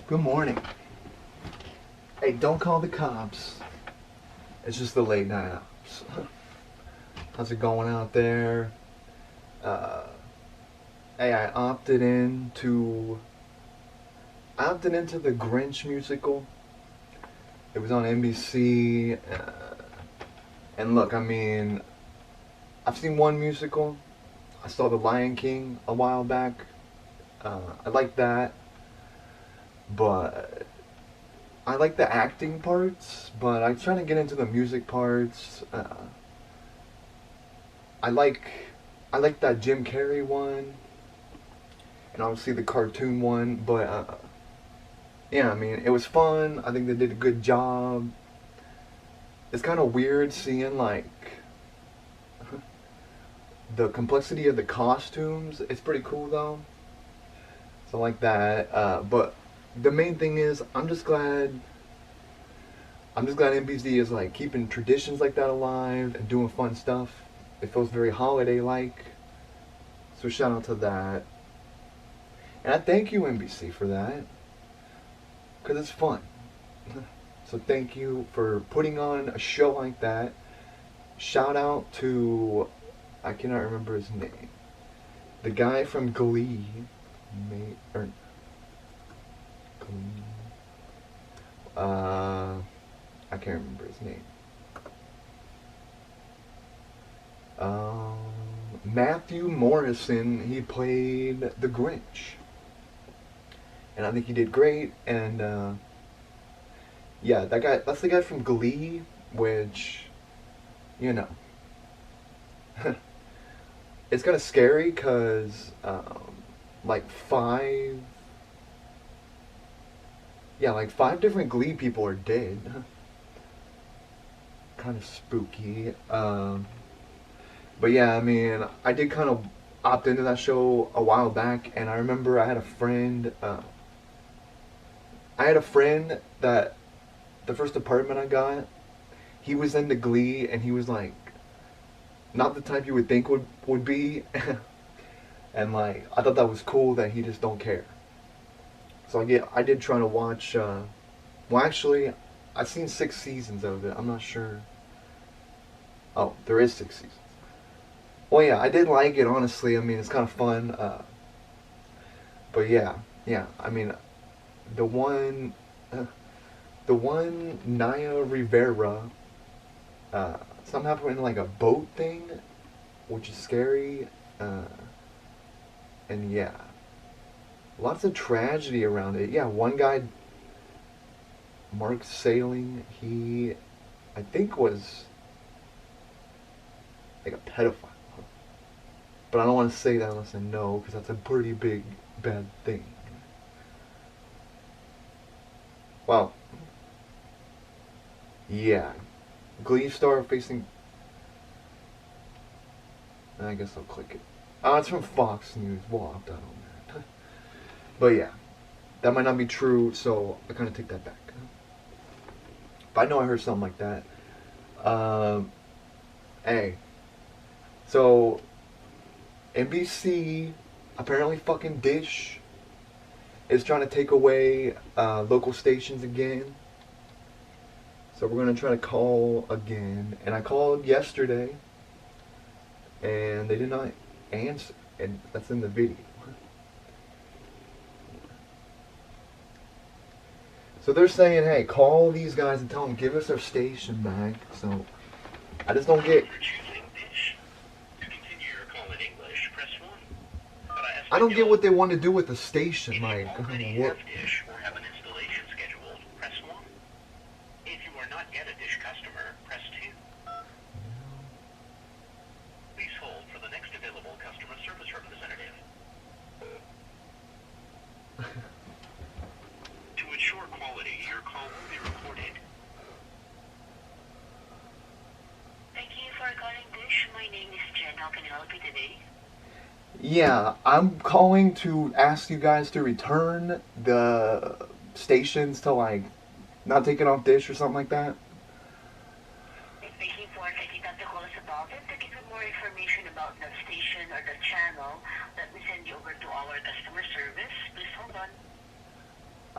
Good morning. Hey, don't call the cops. It's just the late night ops. How's it going out there? Uh, hey, I opted into the Grinch musical. It was on NBC. And look, I mean, I've seen one musical. I saw The Lion King a while back. I like that, but I like the acting parts, but I'm trying to get into the music parts. I like I like that Jim Carrey one, and obviously the cartoon one. But yeah, I mean, it was fun. I think they did a good job. It's kind of weird seeing like the complexity of the costumes. It's pretty cool though. So like that. But the main thing is, I'm just glad NBC is like keeping traditions like that alive and doing fun stuff. It feels very holiday like. So shout out to that. And I thank you NBC for that. Because it's fun. So thank you for putting on a show like that. Shout out to, I cannot remember his name. The guy from Glee. Glee. I can't remember his name. Matthew Morrison, he played the Grinch. And I think he did great, and yeah, that's the guy from Glee, which, you know, it's kind of scary, because, like five different Glee people are dead. Kind of spooky. But yeah, I mean, I did kind of opt into that show a while back, and I remember I had a friend. I had a friend that the first apartment I got, he was into Glee, and he was like, not the type you would think would be, and like I thought that was cool that he just don't care. So I did try to watch. Well, actually, I've seen 6 seasons of it. I'm not sure. Oh, there is 6 seasons. Well, yeah, I did like it, honestly. I mean, it's kind of fun. But yeah. I mean, the one, the one Naya Rivera, something happened in like a boat thing, which is scary. And yeah, lots of tragedy around it. Yeah, one guy, Mark Sailing, he, I think was like a pedophile. But I don't want to say that unless I know, because that's a pretty big, bad thing. Well, yeah. Glee star facing... I guess I'll click it. It's from Fox News. We'll opt out on that. But yeah, that might not be true, so I kind of take that back. But I know I heard something like that. Hey. So... NBC, apparently fucking Dish, is trying to take away local stations again. So we're going to try to call again. And I called yesterday, and they did not answer. And that's in the video. So they're saying, hey, call these guys and tell them, give us our station back. So I just don't get... I don't get what they want to do with the station, like, what? Dish or have an installation scheduled, press 1. If you are not yet a Dish customer, press 2. Please hold for the next available customer service representative. To ensure quality, your call will be recorded. Thank you for calling Dish. My name is Jen. How can I help you today? Yeah, I'm calling to ask you guys to return the stations to, like, not take it off Dish or something like that. Thank you for taking time to call us about it. To give you more information about the station or the channel, let me send you over to our customer service. Please hold on.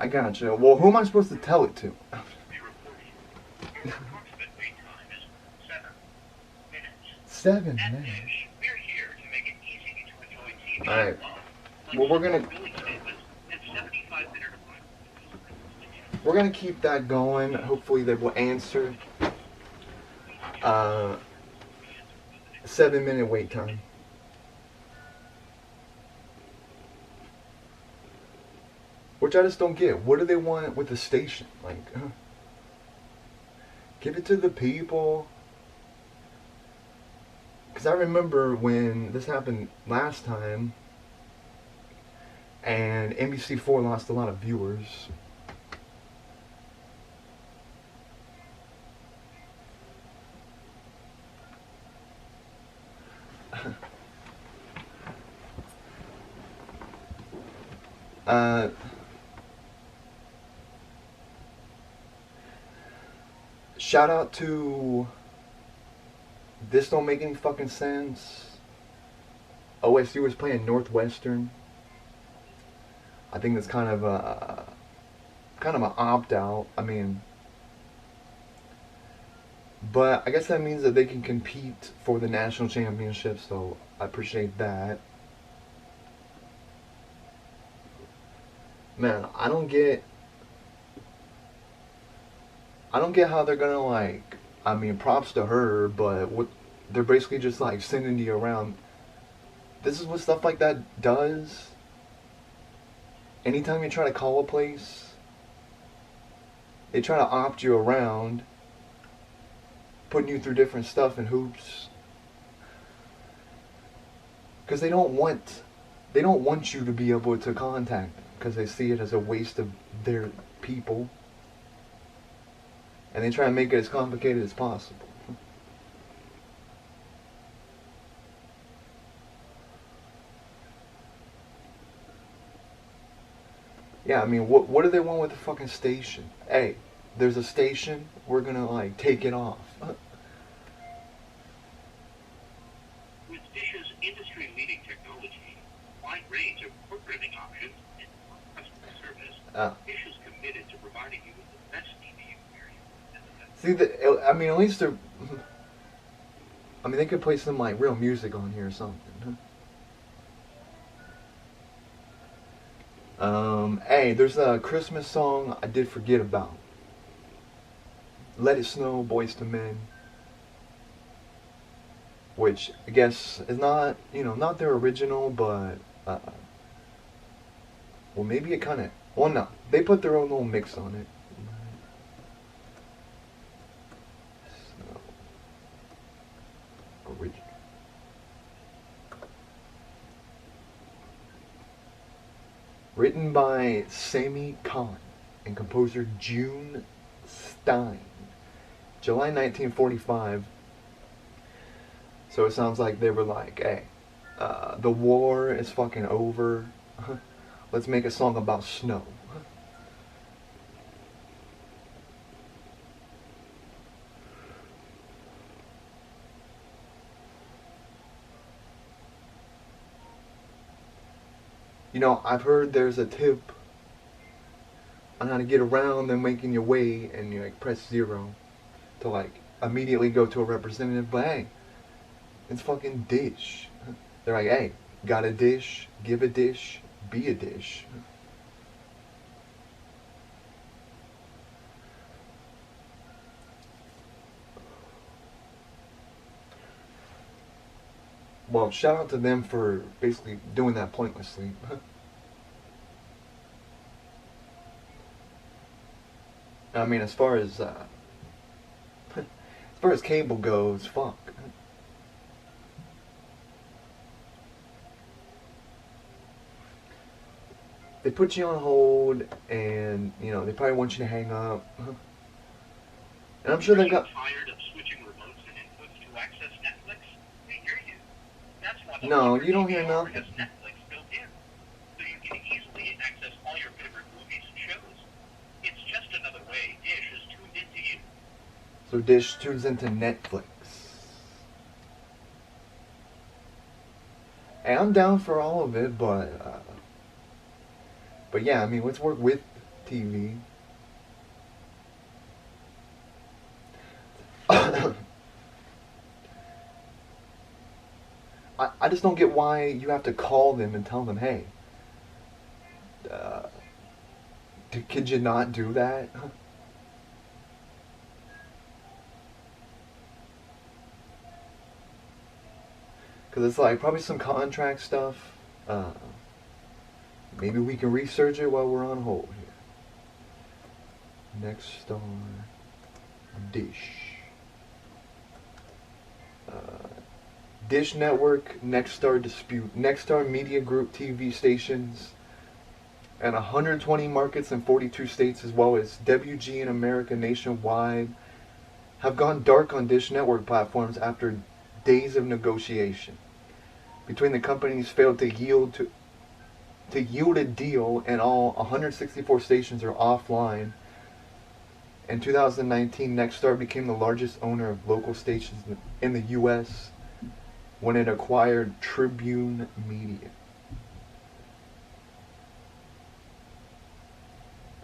I gotcha. Well, who am I supposed to tell it to? Be reported. Your approximate wait time is 7 minutes. 7 At minutes. Dish, we're here to make it easy to enjoy TV All right. you love, like Well, simple billing statements and 75-minute we're gonna keep that going. Hopefully, they will answer. 7 minute wait time. Which I just don't get. What do they want with the station? Like, give it to the people. Because I remember when this happened last time, and NBC4 lost a lot of viewers. uh, Shout out to This Don't Make Any Fucking Sense. OSU was playing Northwestern. I think that's kind of an opt out. I mean, but I guess that means that they can compete for the national championship. So I appreciate that. Man, I don't get how they're gonna like. I mean, props to her, but what they're basically just like sending you around. This is what stuff like that does. Anytime you try to call a place, they try to opt you around, putting you through different stuff and hoops. Because they don't want you to be able to contact them because they see it as a waste of their people. And they try to make it as complicated as possible. Yeah, I mean, what do they want with the fucking station? Hey, there's a station, we're gonna like take it off. With Dish's industry-leading technology, wide range of programming options, and customer service, Dish is committed to providing you with the best TV experience. See, I mean, at least they're. I mean, they could play some like real music on here or something. Hey, there's a Christmas song I did forget about. Let It Snow, Boys to Men. Which I guess is not, not their original, but well, maybe it kind of. Well, no, they put their own little mix on it. Snow. Original. Written by Sammy Kahn and composer June Stein. July 1945. So it sounds like they were like, hey, the war is fucking over. Let's make a song about snow. I've heard there's a tip on how to get around them making your way, and you like press 0 to like immediately go to a representative. But hey, it's fucking Dish. They're like, hey, got a dish, give a dish, be a dish. Well, shout out to them for basically doing that pointlessly. I mean, as far as cable goes, fuck. They put you on hold, and they probably want you to hang up. And I'm sure they've got. Tired of switching remotes and inputs to access Netflix? We hear you. That's why the No, you don't hear DVR nothing. has Netflix built in, so you can easily access all your favorite movies and shows. It's just another way Dish is tuned into you. So Dish tunes into Netflix. Hey, I'm down for all of it, but yeah, I mean, let's work with TV. I just don't get why you have to call them and tell them, hey, uh, could you not do that? Because it's like probably some contract stuff. Maybe we can research it while we're on hold here. Nexstar Dish. Dish Network, Nexstar dispute. Nexstar Media Group TV stations and 120 markets in 42 states, as well as WG in America nationwide, have gone dark on Dish Network platforms after days of negotiation. Between the companies failed to yield a deal, and all 164 stations are offline. In 2019, Nexstar became the largest owner of local stations in the U.S. when it acquired Tribune Media.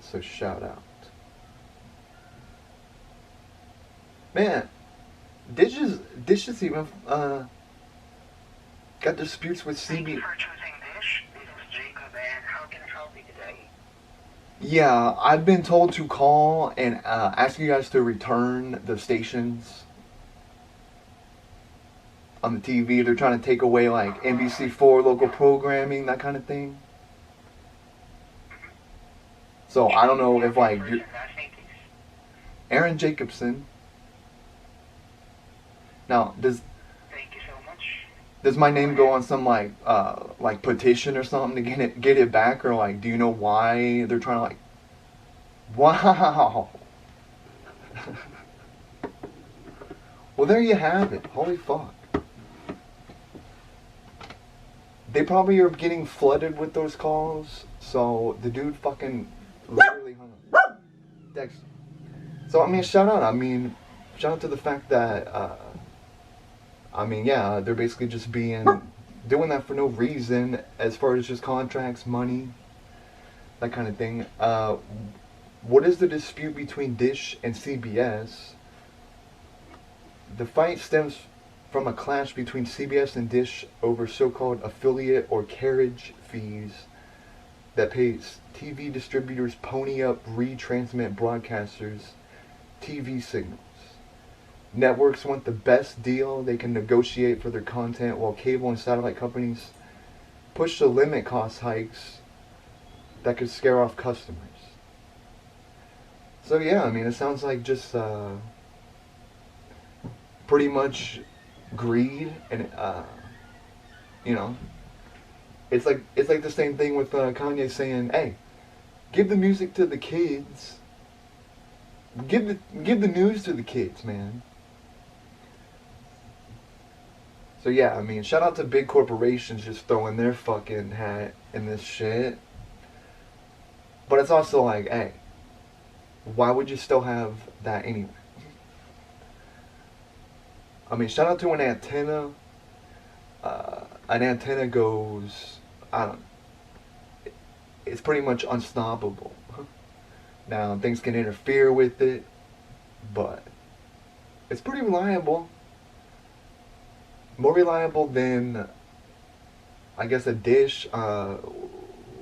So shout out. Man, Dish is even got disputes with CB. Thank you for choosing Dish. This is Jacob, and how can I help you today? Yeah, I've been told to call and ask you guys to return the stations on the TV. They're trying to take away like NBC4 local programming, that kind of thing. So I don't know if like Aaron Jacobson. Now Thank you so much. does my name go on some like petition or something to get it back, or like do you know why they're trying to like? Wow. Well, there you have it. Holy fuck. They probably are getting flooded with those calls, so the dude fucking literally hung up. Dexter. So I mean, shout out to the fact that yeah, they're basically just doing that for no reason, as far as just contracts, money, that kind of thing. What is the dispute between Dish and CBS? The fight stems from a clash between CBS and Dish over so-called affiliate or carriage fees that pays TV distributors pony up retransmit broadcasters' TV signals. Networks want the best deal they can negotiate for their content, while cable and satellite companies push to limit cost hikes that could scare off customers. So yeah, I mean, it sounds like just pretty much greed, and you know, it's like the same thing with Kanye saying, "Hey, give the music to the kids. Give the news to the kids, man." So yeah, I mean, shout out to big corporations just throwing their fucking hat in this shit. But it's also like, hey, why would you still have that anyway? I mean, shout out to an antenna. An antenna goes, I don't know, it's pretty much unstoppable. Now, things can interfere with it, but it's pretty reliable. More reliable than, I guess, a dish.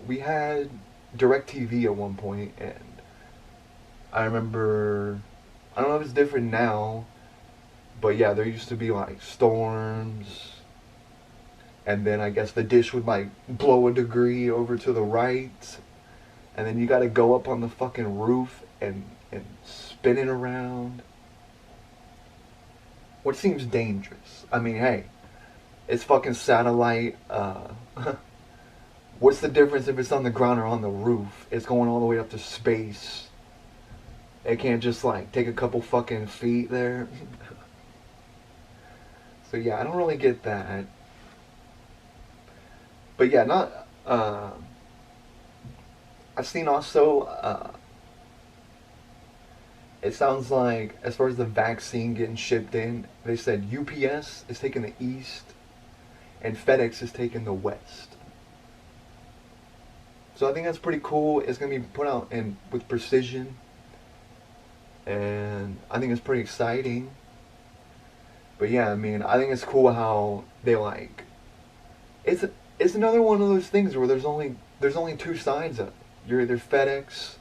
We had DirecTV at one point, and I remember, I don't know if it's different now, but yeah, there used to be like storms, and then I guess the dish would like blow a degree over to the right, and then you gotta go up on the fucking roof and spin it around. Which seems dangerous. I mean, hey, it's fucking satellite. What's the difference if it's on the ground or on the roof? It's going all the way up to space. It can't just like take a couple fucking feet there. So yeah, I don't really get that. But yeah, not. I've seen also. It sounds like, as far as the vaccine getting shipped in, they said UPS is taking the east and FedEx is taking the west. So I think that's pretty cool. It's gonna be put out in with precision, and I think it's pretty exciting. But yeah, I mean, I think it's cool how they like. It's it's another one of those things where there's only two sides of it. You're either FedEx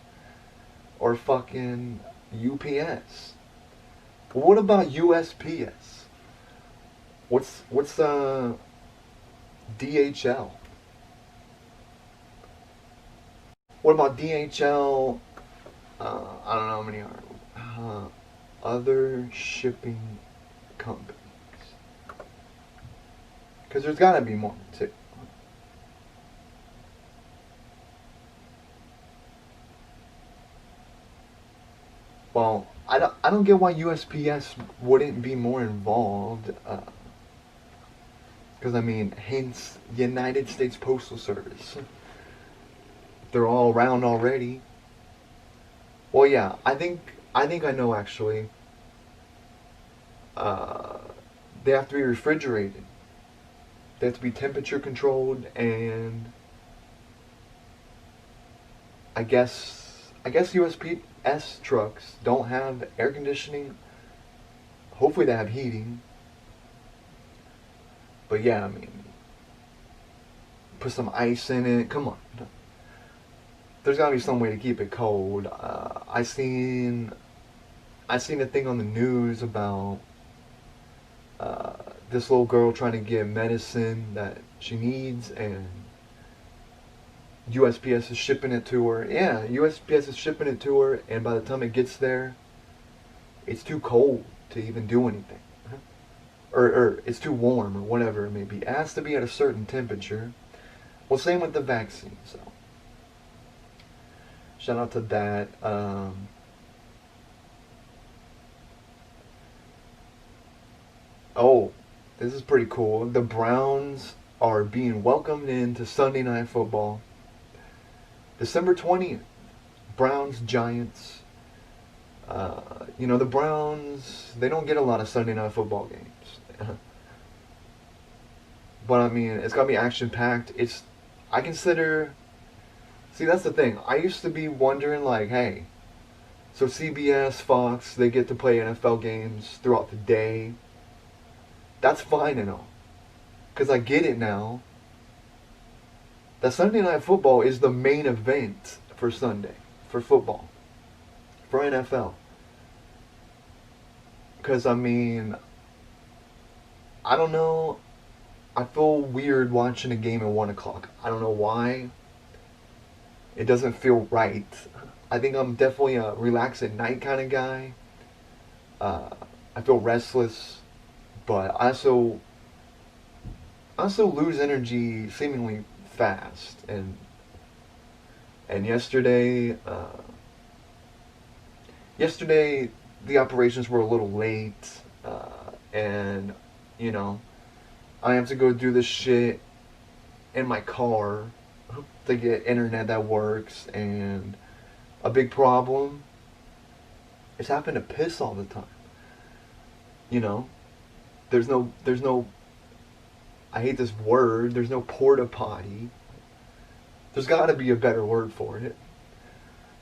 or fucking UPS. But what about USPS? What's DHL? What about DHL? I don't know how many are other shipping companies. Because there's got to be more too. Well, I don't get why USPS wouldn't be more involved. Because I mean, hence United States Postal Service. They're all around already. Well, yeah, I think I know actually. Uh, they have to be refrigerated. They have to be temperature controlled, and I guess USPS trucks don't have air conditioning. Hopefully, they have heating. But yeah, I mean, put some ice in it. Come on, there's gotta be some way to keep it cold. I seen a thing on the news about uh, this little girl trying to get medicine that she needs, and USPS is shipping it to her. Yeah, USPS is shipping it to her, and by the time it gets there, it's too cold to even do anything. Or it's too warm, or whatever it may be. It has to be at a certain temperature. Well, same with the vaccine, so shout out to that. Oh, this is pretty cool. The Browns are being welcomed into Sunday Night Football. December 20th. Browns, Giants. The Browns, they don't get a lot of Sunday Night Football games. But I mean, it's got to be action packed. I consider. See, that's the thing. I used to be wondering, like, hey, so CBS, Fox, they get to play NFL games throughout the day. That's fine and all. Because I get it now. That Sunday Night Football is the main event for Sunday, for football, for NFL. Because, I mean, I don't know. I feel weird watching a game at 1 o'clock. I don't know why. It doesn't feel right. I think I'm definitely a relax at night kind of guy. Uh, I feel restless, but I also lose energy seemingly fast. And yesterday the operations were a little late, and you know I have to go do this shit in my car to get internet that works, and a big problem is having to piss all the time. You know, there's no I hate this word. There's no porta potty. There's got to be a better word for it.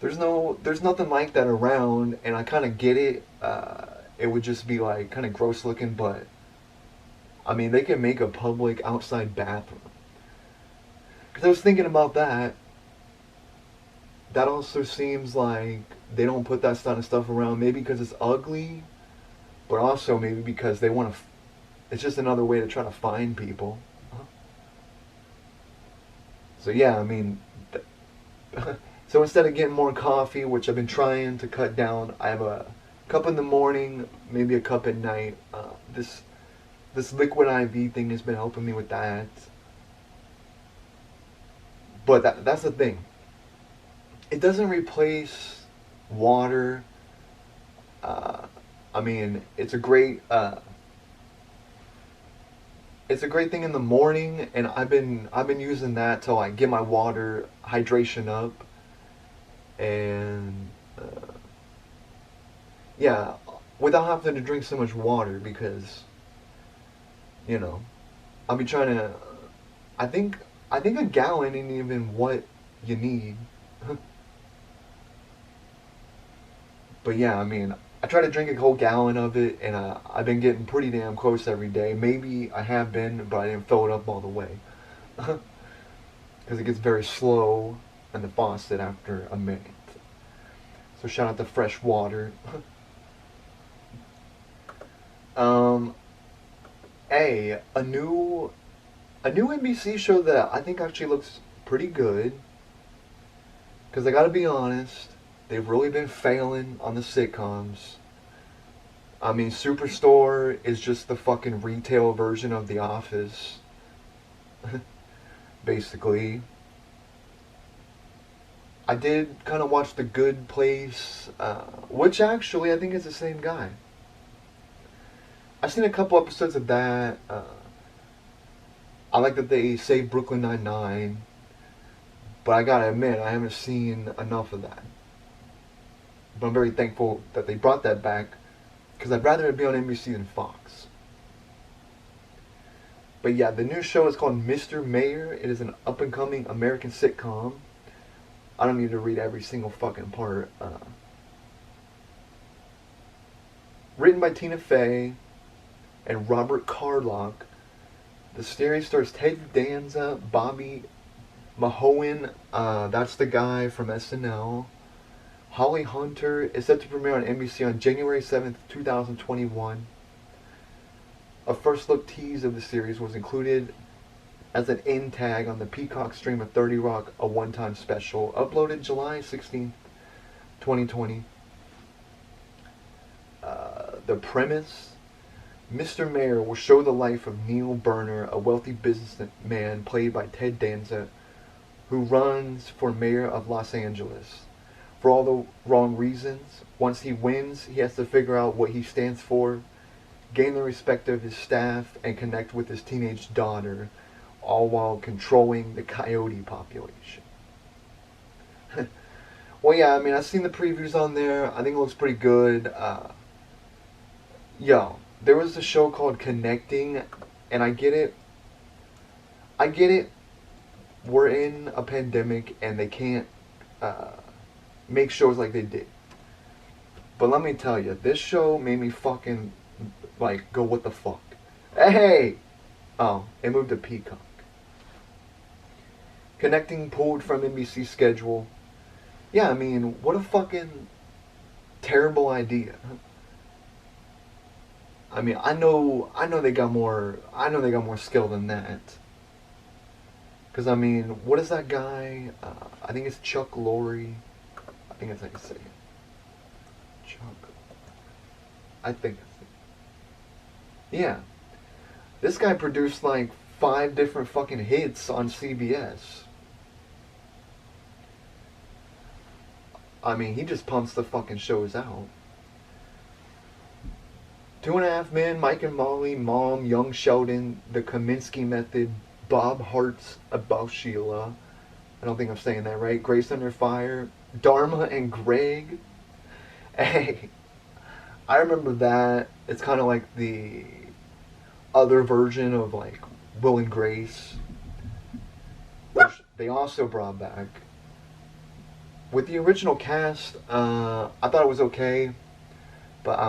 There's nothing like that around, and I kind of get it. It would just be like kind of gross looking, but I mean they can make a public outside bathroom. Because I was thinking about that. That also seems like they don't put that kind of stuff around. Maybe because it's ugly, but also maybe because they want to. It's just another way to try to find people. So yeah, I mean, so instead of getting more coffee, which I've been trying to cut down, I have a cup in the morning, maybe a cup at night. This liquid IV thing has been helping me with that. But that's the thing. It doesn't replace water. Uh, I mean, it's a great thing in the morning, and I've been using that to like get my water hydration up, and yeah, without having to drink so much water because you know I'll be trying to. I think I think a gallon ain't even what you need. But yeah, I mean, I try to drink a whole gallon of it, and I've been getting pretty damn close every day. Maybe I have been, but I didn't fill it up all the way. Because it gets very slow in the faucet after a minute. So shout out to fresh water. um, a new NBC show that I think actually looks pretty good. Because I gotta be honest, they've really been failing on the sitcoms. I mean, Superstore is just the fucking retail version of The Office. Basically. I did kind of watch The Good Place, which actually I think is the same guy. I've seen a couple episodes of that. I like that they saved Brooklyn Nine-Nine, but I gotta admit, I haven't seen enough of that. But I'm very thankful that they brought that back, because I'd rather it be on NBC than Fox. But yeah, the new show is called Mr. Mayor. It is an up-and-coming American sitcom. I don't need to read every single fucking part. Written by Tina Fey and Robert Carlock, the series stars Ted Danza, Bobby Mahoen, that's the guy from SNL. Holly Hunter is set to premiere on NBC on January 7th, 2021. A first look tease of the series was included as an end tag on the Peacock stream of 30 Rock, a one-time special, uploaded July 16th, 2020. The premise: Mr. Mayor will show the life of Neil Burner, a wealthy businessman played by Ted Danza, who runs for mayor of Los Angeles. For all the wrong reasons, once he wins, he has to figure out what he stands for, gain the respect of his staff, and connect with his teenage daughter, all while controlling the coyote population. Well, yeah, I mean, I've seen the previews on there. I think it looks pretty good. There was a show called Connecting, and I get it. I get it. We're in a pandemic, and they can't make shows like they did. But let me tell you, this show made me fucking, like, go, what the fuck? Hey! Oh, it moved to Peacock. Connecting pulled from NBC schedule. Yeah, I mean, what a fucking terrible idea. I mean, I know they got more skill than that. Cause I mean, what is that guy? I think it's Chuck Lorre. I think that's how you say it. Chuck. I think that's it. Yeah. This guy produced like 5 different fucking hits on CBS. I mean, he just pumps the fucking shows out. 2.5 Men, Mike and Molly, Mom, Young Sheldon, The Kaminsky Method, Bob Hart's About Sheila. I don't think I'm saying that right. Grace Under Fire, Dharma and Greg. Hey, I remember that. It's kind of like the other version of like Will and Grace, which they also brought back. With the original cast, I thought it was okay, but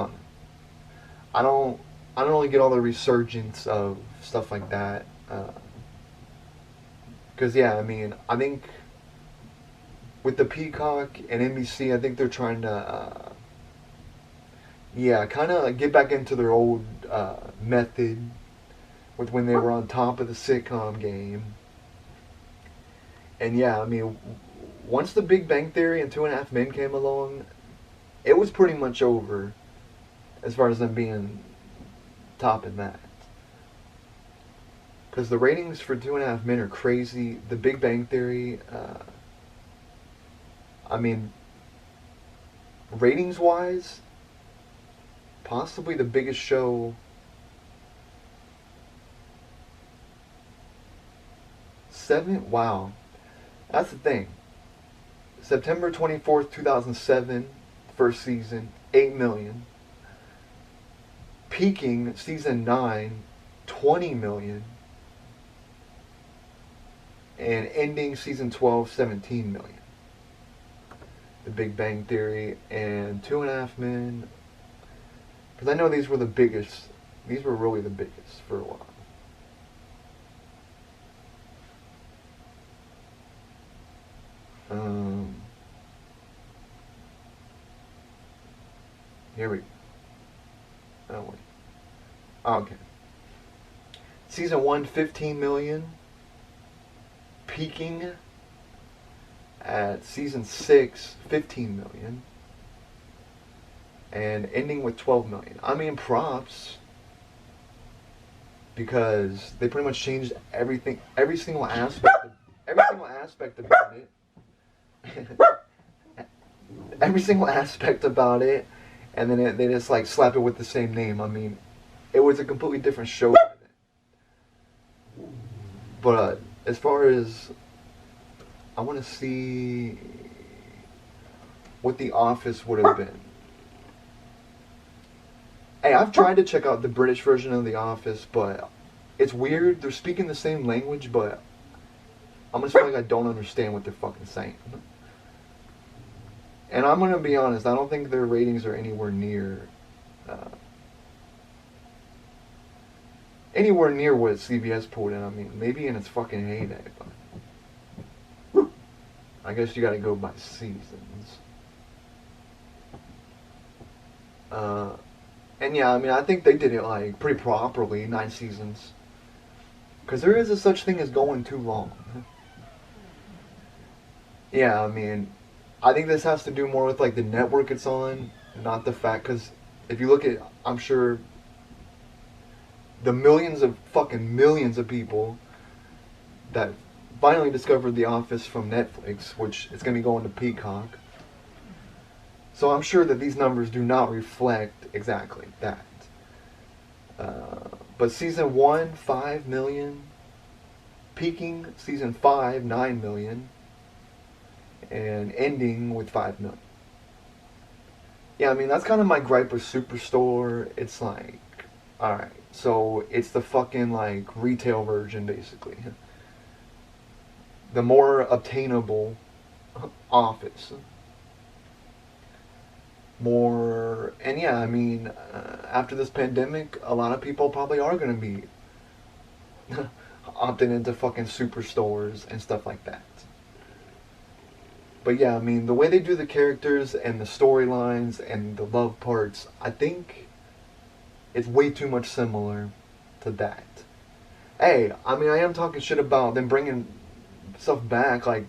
I don't really get all the resurgence of stuff like that. Because yeah, I mean, I think with the Peacock and NBC, I think they're trying to, kind of get back into their old method with when they were on top of the sitcom game. And yeah, I mean, once The Big Bang Theory and 2.5 Men came along, it was pretty much over as far as them being topping that. Because the ratings for 2.5 Men are crazy. The Big Bang Theory, I mean, ratings-wise, possibly the biggest show. 7? Wow. That's the thing. September 24th, 2007, first season, 8 million. Peaking, season 9, 20 million. and ending season 12, 17 million. The Big Bang Theory and Two and a Half Men. Because I know these were the biggest. These were really the biggest for a while. Here we go. Oh, wait. Okay. Season 1, 15 million. Peaking at season 6, 15 million. And ending with 12 million. I mean, props. Because they pretty much changed everything, every single aspect about it. Every single aspect about it, and then they just like slap it with the same name. I mean, it was a completely different show. But as far as I want to see what The Office would have been. Hey, I've tried to check out the British version of The Office, but it's weird. They're speaking the same language, but I'm just feeling like I don't understand what they're fucking saying. And I'm gonna be honest, I don't think their ratings are anywhere near what CBS pulled in. I mean, maybe in its fucking heyday, but I guess you gotta go by seasons. And yeah, I mean, I think they did it like pretty properly, 9 seasons. Because there is a such thing as going too long. Yeah, I mean, I think this has to do more with like the network it's on, not the fact. Because if you look at, I'm sure the millions of people that finally discovered The Office from Netflix, which is going to be going to Peacock. So I'm sure that these numbers do not reflect exactly that. But season 1, 5 million. Peaking season 5, 9 million. And ending with 5 million. Yeah, I mean, that's kind of my gripe with Superstore. It's like, alright, so it's the fucking like retail version basically. The more obtainable Office. More, and yeah, I mean, after this pandemic, a lot of people probably are going to be opting into fucking superstores and stuff like that. But yeah, I mean, the way they do the characters and the storylines and the love parts, I think it's way too much similar to that. Hey, I mean, I am talking shit about them bringing stuff back, like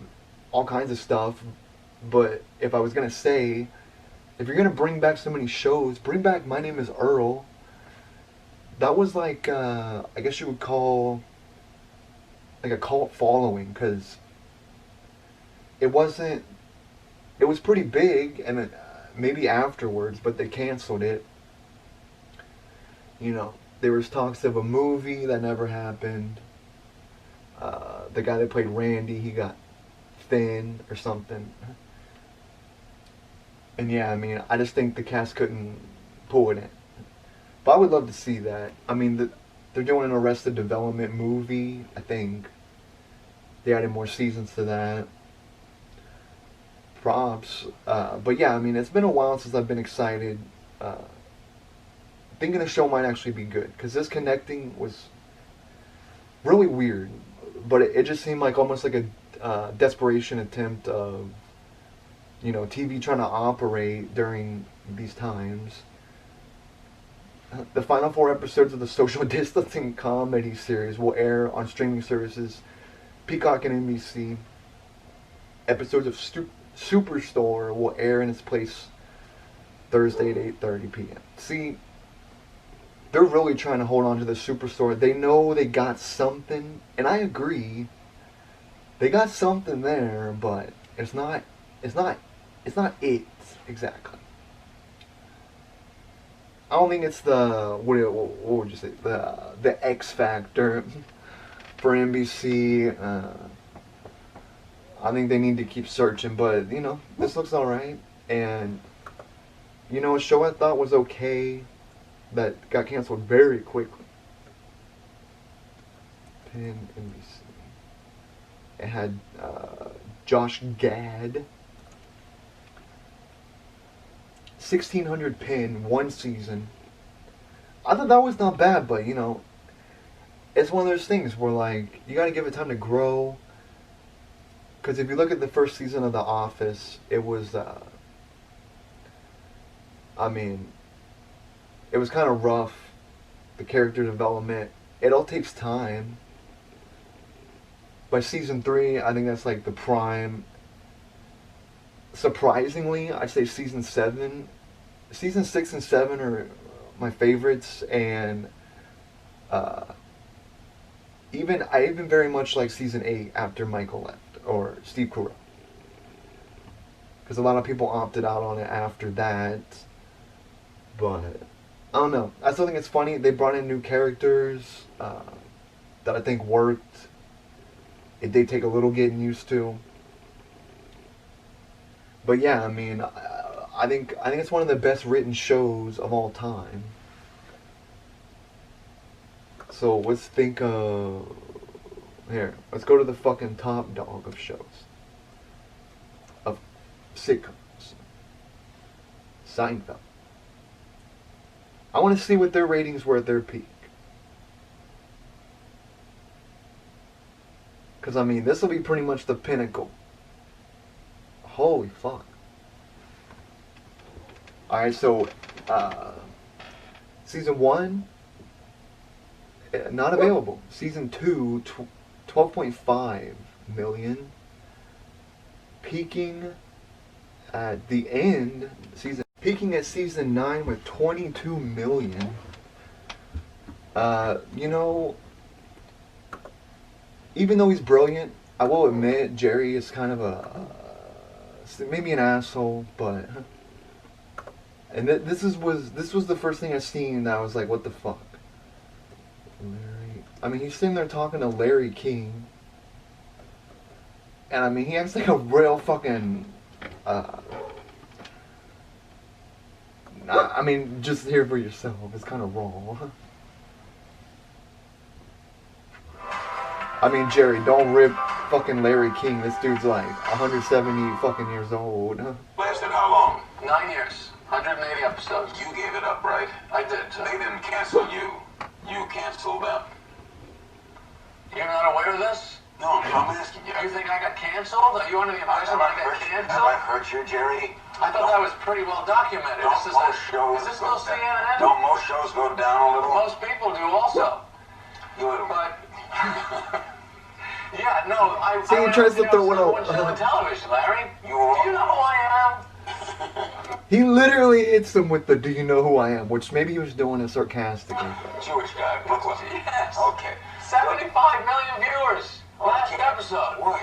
all kinds of stuff, but if I was going to say, if you're going to bring back so many shows, bring back My Name is Earl. That was like, I guess you would call, like a cult following, because it wasn't, it was pretty big, and maybe afterwards, but they canceled it. You know, there was talks of a movie that never happened. The guy that played Randy, he got thin or something. And yeah, I mean, I just think the cast couldn't pull it in. But I would love to see that. I mean, they're doing an Arrested Development movie, I think. They added more seasons to that. Props. But yeah, I mean, it's been a while since I've been excited. Thinking the show might actually be good. Because this connecting was really weird. But it just seemed like almost like a desperation attempt of, you know, TV trying to operate during these times. The final 4 episodes of the social distancing comedy series will air on streaming services Peacock and NBC. Episodes of Superstore will air in its place Thursday at 8:30 p.m. See, they're really trying to hold on to the Superstore. They know they got something, and I agree. They got something there, but it's not it exactly. I don't think it's the what would you say, the X factor for NBC. I think they need to keep searching, but you know, this looks alright. And you know, a show I thought was okay that got canceled very quickly. Pin NBC. It had Josh Gad. 1,600 pin, one season. I thought that was not bad, but you know, it's one of those things where like you gotta give it time to grow. Because if you look at the first season of The Office, it was, I mean, it was kind of rough. The character development, it all takes time. By season 3, I think that's like the prime. Surprisingly, I'd say season 7, season 6 and 7 are my favorites, and I even very much like season 8 after Michael left, or Steve Carell, because a lot of people opted out on it after that. But I don't know. I still think it's funny. They brought in new characters that I think worked. It did take a little getting used to. But yeah, I mean, I think it's one of the best written shows of all time. So let's think of here. Let's go to the fucking top dog of shows, of sitcoms. Seinfeld. I want to see what their ratings were at their peak. Because, I mean, this will be pretty much the pinnacle. Holy fuck. Alright, so, season 1, not available. Season 2, 12.5 million. Peaking at the end, peaking at season 9 with 22 million. You know, even though he's brilliant, I will admit Jerry is kind of maybe an asshole, but and this was the first thing I seen that I was like, what the fuck? Larry, I mean, he's sitting there talking to Larry King, and I mean, he acts like a real fucking I mean, just hear for yourself. It's kind of wrong. I mean, Jerry, don't rip fucking Larry King. This dude's like 170 fucking years old. Lasted how long? 9 years. 180 episodes. You gave it up, right? I did. They didn't cancel you. You canceled them. You're not aware of this? No, I'm asking you. You think I got canceled? Are you under the impression that I got canceled? Have I hurt you, Jerry? I thought that was pretty well documented. Don't most shows is this go still down? CNN? Don't most shows go down a little? Most people do also. You little. But yeah, no, I See, he tries to throw it out. Show on television, Larry. You Do you know who I am? He literally hits him with the "Do you know who I am?" which maybe he was doing it sarcastically. Jewish guy, Brooklyn. Yes. Okay. 75 million viewers. Last episode. What?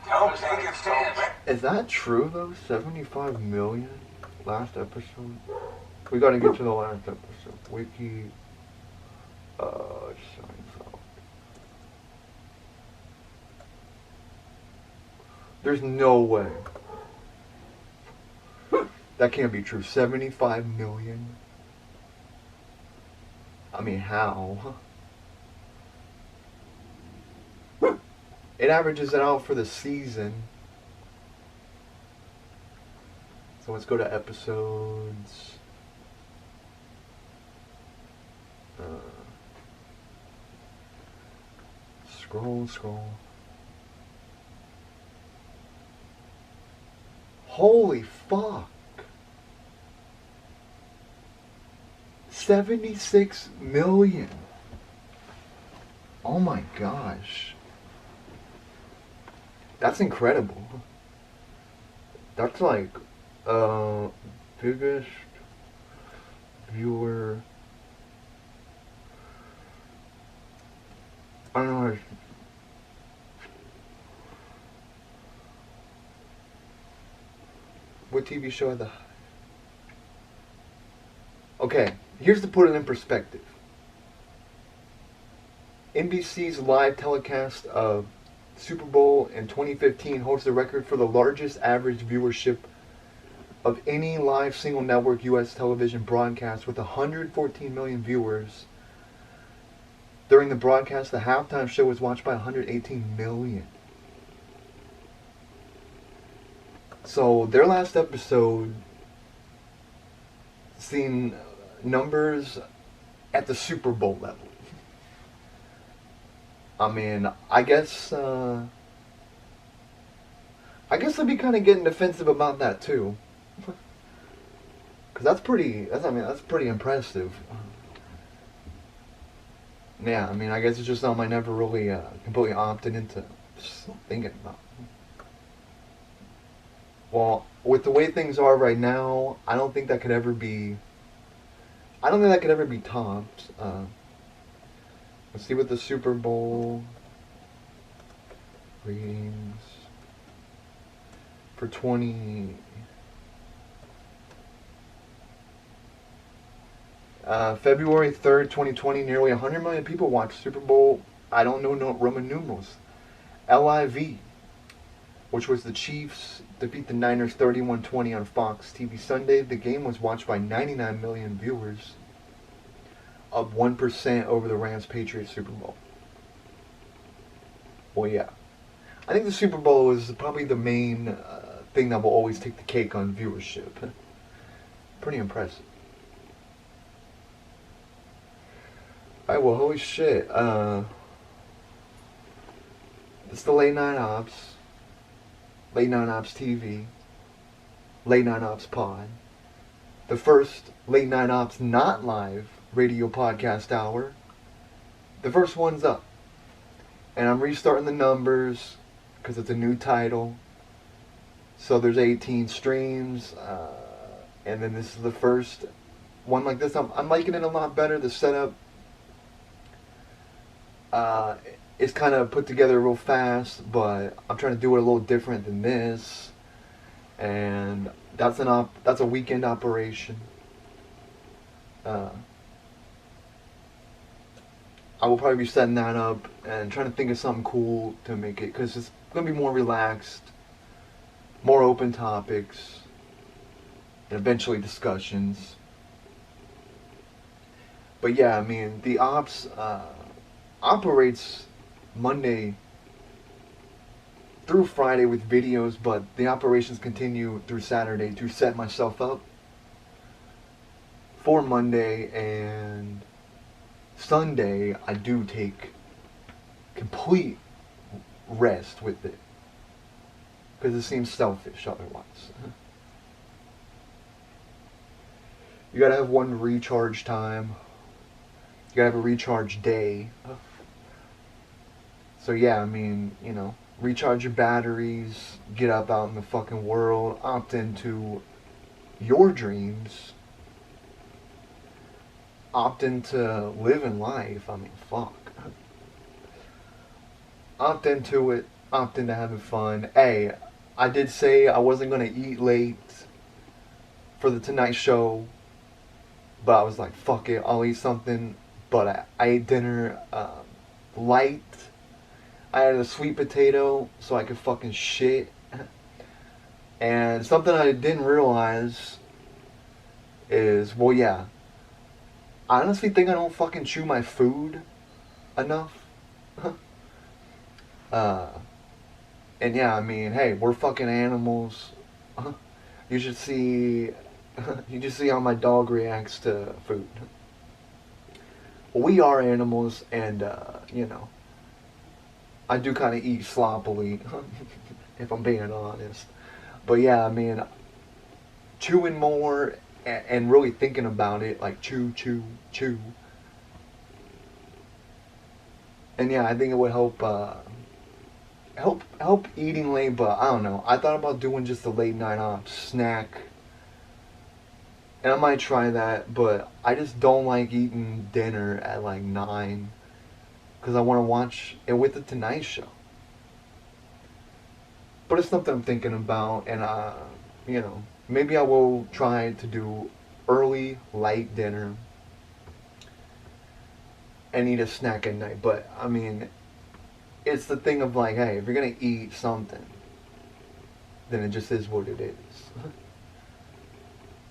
Don't take it so bad. Is that true though? 75 million last episode. We gotta get to the last episode. Wiki. Seinfeld. There's no way. That can't be true. 75 million? I mean, how? It averages it out for the season. So let's go to episodes. Scroll. Holy fuck. 76 million. Oh my gosh. That's incredible. That's like biggest viewer. I don't know. What TV show had the... Okay, here's to put it in perspective. NBC's live telecast of Super Bowl in 2015 holds the record for the largest average viewership of any live single network U.S. television broadcast, with 114 million viewers. During the broadcast, the halftime show was watched by 118 million. So their last episode seen numbers at the Super Bowl level. I mean, I guess I'd be kind of getting defensive about that too, because that's pretty impressive. Yeah, I mean, I guess it's just something I never really completely opted into just thinking about. Well, with the way things are right now, I don't think that could ever be. I don't think that could ever be topped. Let's see what the Super Bowl ratings for 20. February 3rd, 2020, nearly 100 million people watched Super Bowl. I don't know no Roman numerals. LIV, which was the Chiefs defeat the Niners 31-20 on Fox TV Sunday. The game was watched by 99 million viewers, up 1% over the Rams-Patriots Super Bowl. Well, yeah. I think the Super Bowl is probably the main thing that will always take the cake on viewership. Pretty impressive. Alright, well, holy shit. It's the Late Night Ops. Late Night Ops TV. Late Night Ops Pod. The first Late Night Ops not live radio podcast hour. The first one's up. And I'm restarting the numbers because it's a new title. So there's 18 streams. And then this is the first one like this. I'm liking it a lot better. The setup is kind of put together real fast, but I'm trying to do it a little different than this. And that's a weekend operation. I will probably be setting that up and trying to think of something cool to make it, because it's going to be more relaxed, more open topics, and eventually discussions. But yeah, I mean, the Ops operates Monday through Friday with videos, but the operations continue through Saturday to set myself up for Monday, and Sunday I do take complete rest with it, because it seems selfish otherwise. You gotta have one recharge time. You gotta have a recharge day. So yeah, I mean, you know, recharge your batteries, get up out in the fucking world, opt into your dreams, opt into living life. I mean, fuck. Opt into it, opt into having fun. Hey, I did say I wasn't gonna eat late for the Tonight Show, but I was like, fuck it, I'll eat something. But I ate dinner light. I had a sweet potato so I could fucking shit. And something I didn't realize is, well, yeah, I honestly think I don't fucking chew my food enough. And yeah, I mean, hey, we're fucking animals. You should see how my dog reacts to food. Well, we are animals, and you know, I do kind of eat sloppily, if I'm being honest. But yeah, I mean, chewing more and really thinking about it, like chew, chew, chew. And yeah, I think it would help eating late, but I don't know. I thought about doing just a late night ops snack. And I might try that, but I just don't like eating dinner at like 9. Because I want to watch it with the Tonight Show. But it's something I'm thinking about, and you know, maybe I will try to do early, light dinner and eat a snack at night. But I mean, it's the thing of like, hey, if you're gonna eat something, then it just is what it is.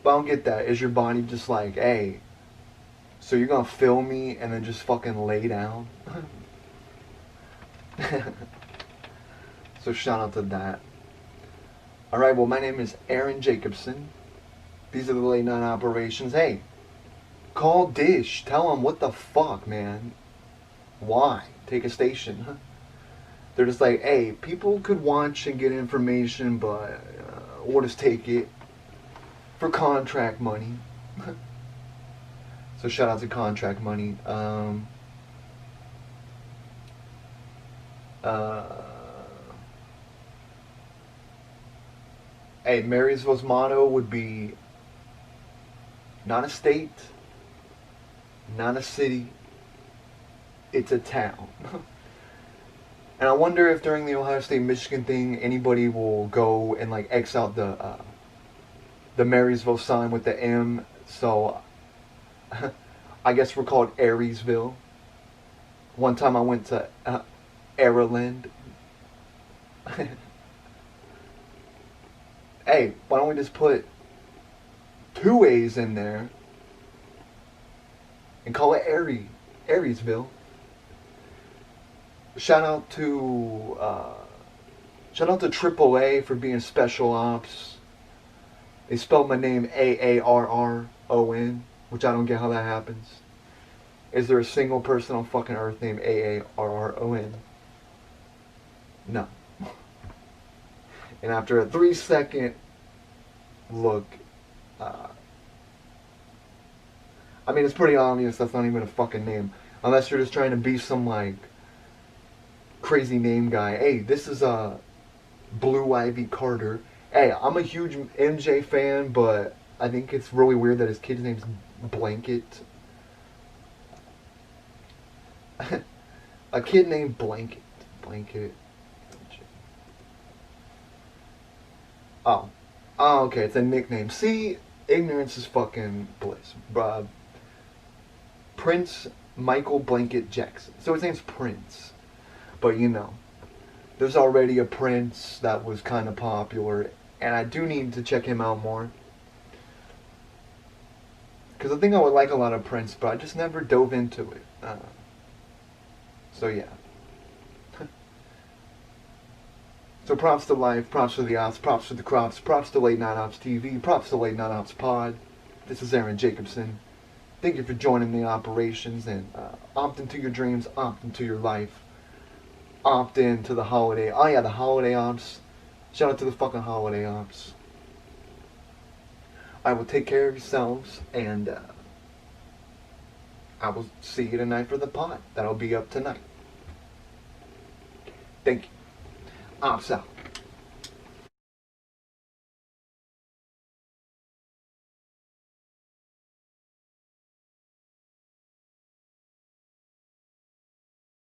But I don't get that. Is your body just like, hey, so you're gonna fill me and then just fucking lay down? So shout out to that. Alright, well, my name is Aaron Jacobson. These are the late night operations. Hey, call Dish. Tell them what the fuck, man. Why? Take a station. They're just like, hey, people could watch and get information, but we'll just take it for contract money. So shout out to contract money. Hey, Marysville's motto would be not a state, not a city, it's a town. And I wonder if during the Ohio State-Michigan thing, anybody will go and like X out the Marysville sign with the M. So I guess we're called Ariesville. One time I went to Maryland. Hey, why don't we just put 2 A's in there and call it Ariesville? Shout out to AAA for being special ops. They spelled my name Aarron, which I don't get how that happens. Is there a single person on fucking earth named Aarron? No. And after a 3-second look, I mean, it's pretty obvious that's not even a fucking name. Unless you're just trying to be some, like, crazy name guy. Hey, this is Blue Ivy Carter. Hey, I'm a huge MJ fan, but I think it's really weird that his kid's name's Blanket. A kid named Blanket. Oh, okay, it's a nickname. See, ignorance is fucking bliss. Prince Michael Blanket Jackson. So his name's Prince. But you know, there's already a Prince that was kind of popular, and I do need to check him out more. Because I think I would like a lot of Prince, but I just never dove into it. So yeah. So props to life, props to the ops, props to the crops, props to Late Night Ops TV, props to Late Night Ops Pod. This is Aaron Jacobson. Thank you for joining the operations, and opt into your dreams, opt into your life. Opt in to the holiday. Oh yeah, the holiday ops. Shout out to the fucking holiday ops. I will take care of yourselves, and I will see you tonight for the pod. That'll be up tonight. Thank you. Ops out.